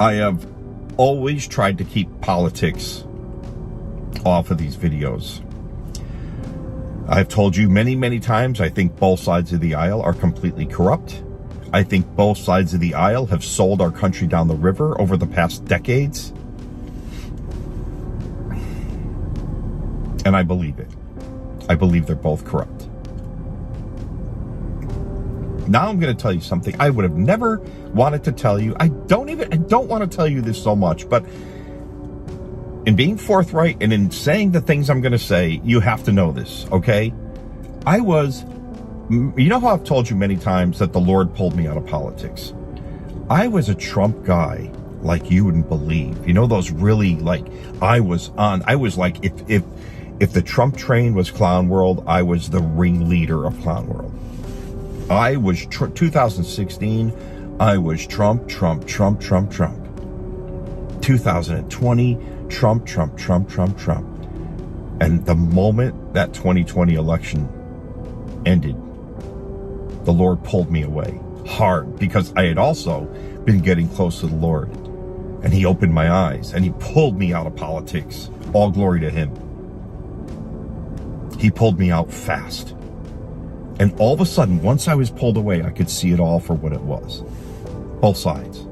I have always tried to keep politics off of these videos. I've told you many, many times, I think both sides of the aisle are completely corrupt. I think both sides of the aisle have sold our country down the river over the past decades. And I believe it. I believe they're both corrupt. Now I'm going to tell you something I would have never wanted to tell you. I don't want to tell you this so much, but in being forthright and in saying the things I'm going to say, you have to know this, okay? You know how I've told you many times that the Lord pulled me out of politics? I was a Trump guy like you wouldn't believe. You know, those really, like, I was like, if the Trump train was Clown World, I was the ringleader of Clown World. I was 2016, I was Trump. 2020, Trump. And the moment that 2020 election ended, the Lord pulled me away hard, because I had also been getting close to the Lord. And he opened my eyes and he pulled me out of politics. All glory to him. He pulled me out fast. And all of a sudden, once I was pulled away, I could see it all for what it was. Both sides.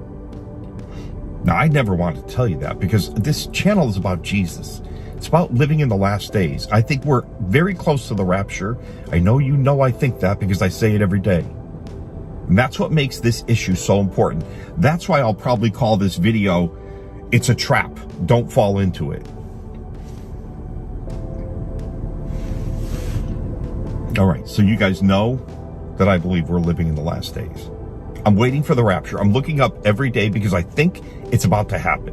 Now, I never wanted to tell you that, because this channel is about Jesus. It's about living in the last days. I think we're very close to the rapture. I know I think that, because I say it every day. And that's what makes this issue so important. That's why I'll probably call this video, "It's a Trap. Don't fall into it." All right, so you guys know that I believe we're living in the last days. I'm waiting for the rapture. I'm looking up every day because I think it's about to happen.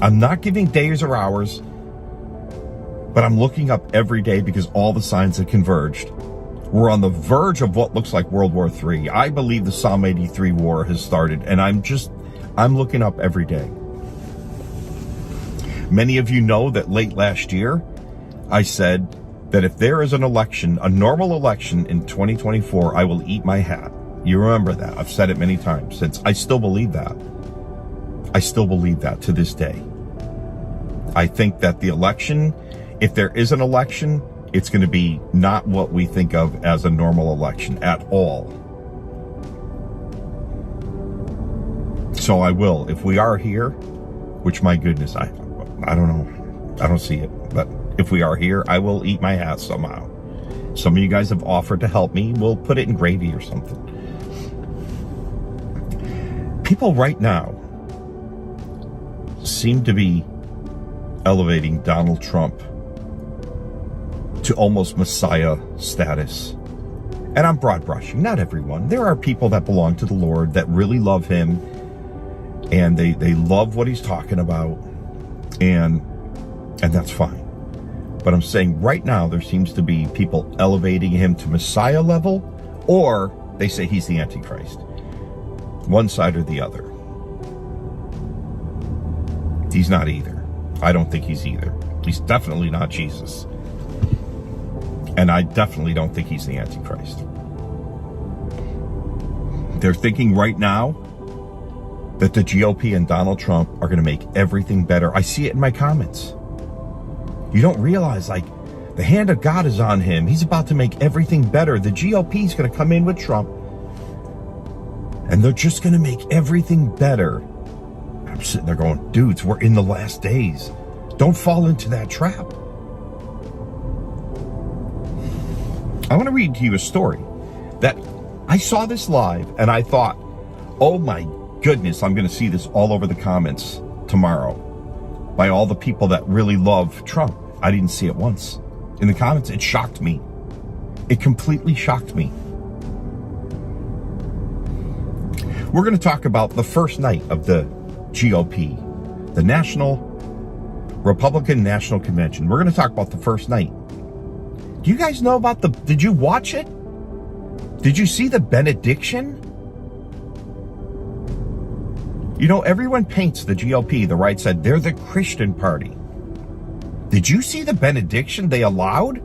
I'm not giving days or hours, but I'm looking up every day because all the signs have converged. We're on the verge of what looks like World War III. I believe the Psalm 83 war has started, and I'm looking up every day. Many of you know that late last year, I said that if there is an election, a normal election in 2024, I will eat my hat. You remember that. I've said it many times since. I still believe that. I still believe that to this day. I think that the election, if there is an election, it's going to be not what we think of as a normal election at all. So I will. If we are here, which, my goodness, I don't know. I don't see it. But if we are here, I will eat my hat somehow. Some of you guys have offered to help me. We'll put it in gravy or something. People right now seem to be elevating Donald Trump to almost Messiah status. And I'm broad brushing, not everyone. There are people that belong to the Lord that really love him, and they love what he's talking about, and that's fine. But I'm saying right now there seems to be people elevating him to Messiah level, or they say he's the Antichrist. One side or the other. He's not either. I don't think he's either. He's definitely not Jesus. And I definitely don't think he's the Antichrist. They're thinking right now that the GOP and Donald Trump are going to make everything better. I see it in my comments. You don't realize, like, the hand of God is on him. He's about to make everything better. The GOP is going to come in with Trump, and they're just going to make everything better. I'm sitting there going, dudes, we're in the last days. Don't fall into that trap. I want to read to you a story that I saw this live, and I thought, oh my goodness, I'm going to see this all over the comments tomorrow by all the people that really love Trump. I didn't see it once. In the comments, it shocked me. It completely shocked me. We're going to talk about the first night of the GOP, the Republican National Convention. We're going to talk about the first night. Do you guys know about did you watch it? Did you see the benediction? You know, everyone paints the GOP, the right side, they're the Christian party. Did you see the benediction they allowed?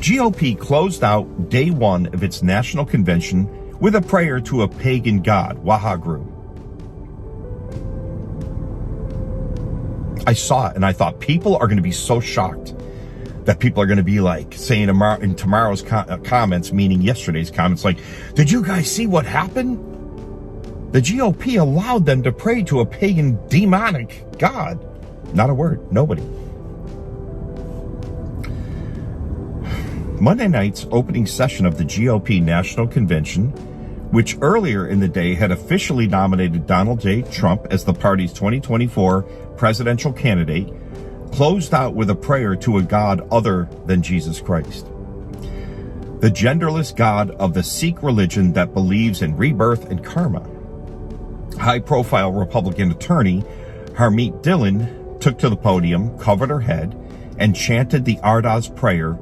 GOP closed out day one of its national convention with a prayer to a pagan god, Wahagru. I saw it and I thought people are going to be so shocked that people are going to be like saying in tomorrow's comments, meaning yesterday's comments, like, did you guys see what happened? The GOP allowed them to pray to a pagan demonic god. Not a word. Nobody. Monday night's opening session of the GOP National Convention, which earlier in the day had officially nominated Donald J. Trump as the party's 2024 presidential candidate, closed out with a prayer to a God other than Jesus Christ. The genderless God of the Sikh religion that believes in rebirth and karma. High-profile Republican attorney Harmeet Dillon took to the podium, covered her head, and chanted the Ardas prayer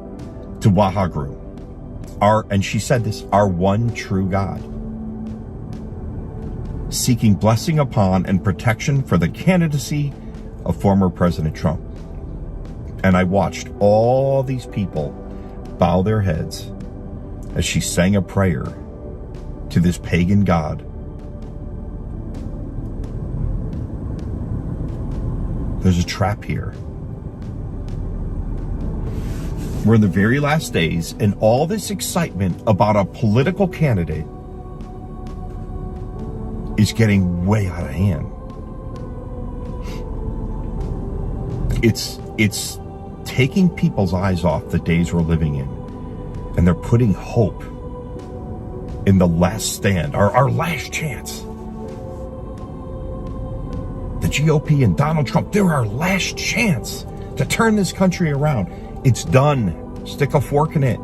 to Wahagru. And she said this, our one true God, seeking blessing upon and protection for the candidacy of former President Trump. And I watched all these people bow their heads as she sang a prayer to this pagan god. There's a trap here. We're in the very last days, and all this excitement about a political candidate is getting way out of hand. It's taking people's eyes off the days we're living in, and they're putting hope in the last stand, our last chance. The GOP and Donald Trump, they're our last chance to turn this country around. It's done. Stick a fork in it.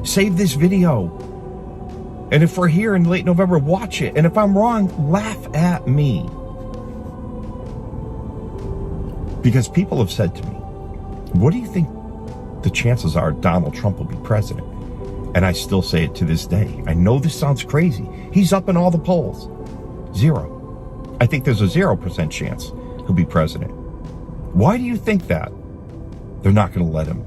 Save this video. And if we're here in late November, watch it. And if I'm wrong, laugh at me. Because people have said to me, what do you think the chances are Donald Trump will be president? And I still say it to this day. I know this sounds crazy. He's up in all the polls. 0. I think there's a 0% chance he'll be president. Why do you think that? They're not going to let him.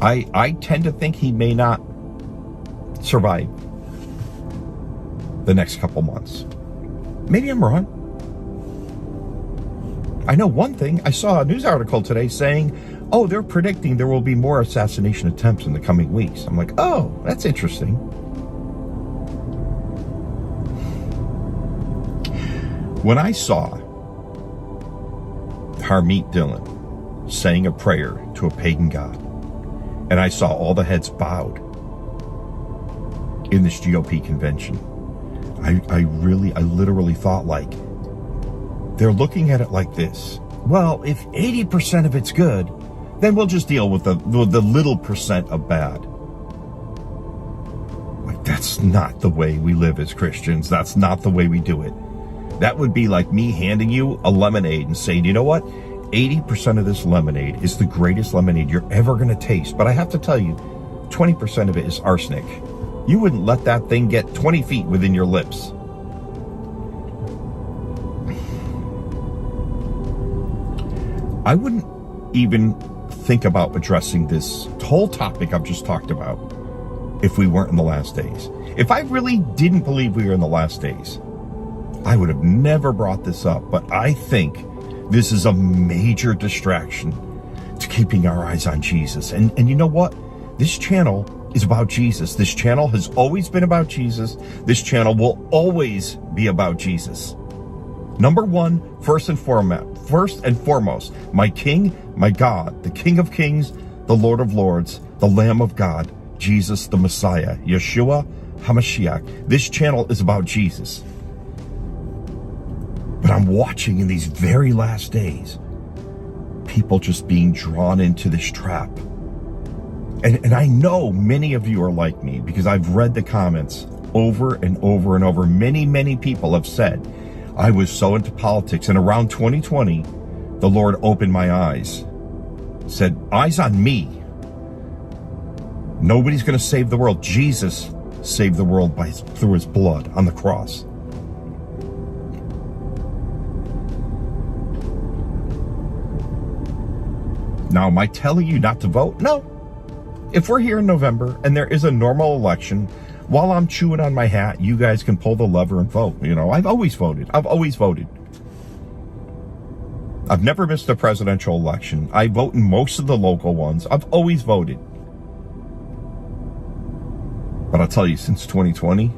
I tend to think he may not survive the next couple months. Maybe I'm wrong. I know one thing. I saw a news article today saying, oh, they're predicting there will be more assassination attempts in the coming weeks. I'm like, oh, that's interesting. When I saw Harmeet Dillon saying a prayer to a pagan god, and I saw all the heads bowed in this GOP convention, I literally thought, like, they're looking at it like this. Well, if 80% of it's good, then we'll just deal with the little percent of bad. Like, that's not the way we live as Christians. That's not the way we do it. That would be like me handing you a lemonade and saying, you know what? 80% of this lemonade is the greatest lemonade you're ever going to taste. But I have to tell you, 20% of it is arsenic. You wouldn't let that thing get 20 feet within your lips. I wouldn't even think about addressing this whole topic I've just talked about if we weren't in the last days. If I really didn't believe we were in the last days, I would have never brought this up. But I think this is a major distraction to keeping our eyes on Jesus. And you know what? This channel is about Jesus. This channel has always been about Jesus. This channel will always be about Jesus. Number one, first and foremost, my King, my God, the King of Kings, the Lord of Lords, the Lamb of God, Jesus the Messiah, Yeshua HaMashiach. This channel is about Jesus. But I'm watching in these very last days, people just being drawn into this trap. And I know many of you are like me because I've read the comments over and over and over. Many, many people have said, I was so into politics, and around 2020, the Lord opened my eyes, said, eyes on me. Nobody's going to save the world. Jesus saved the world through his blood on the cross. Now, am I telling you not to vote? No. If we're here in November and there is a normal election, while I'm chewing on my hat, you guys can pull the lever and vote. You know, I've always voted. I've always voted. I've never missed a presidential election. I vote in most of the local ones. I've always voted. But I'll tell you, since 2020,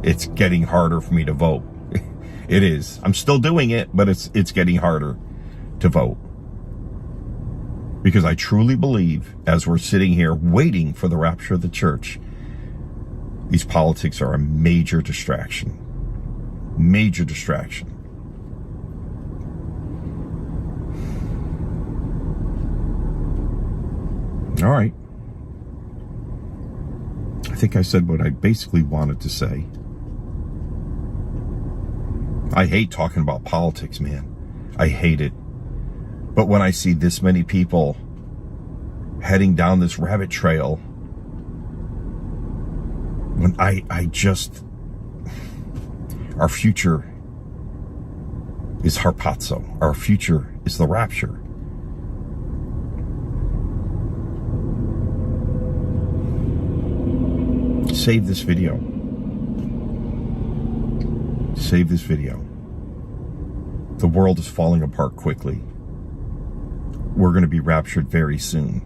it's getting harder for me to vote. It is. I'm still doing it, but it's getting harder to vote. Because I truly believe, as we're sitting here waiting for the rapture of the church, these politics are a major distraction. Major distraction. All right. I think I said what I basically wanted to say. I hate talking about politics, man. I hate it. But when I see this many people heading down this rabbit trail, when I just, our future is harpazo. Our future is the rapture. Save this video. Save this video. The world is falling apart quickly. We're going to be raptured very soon.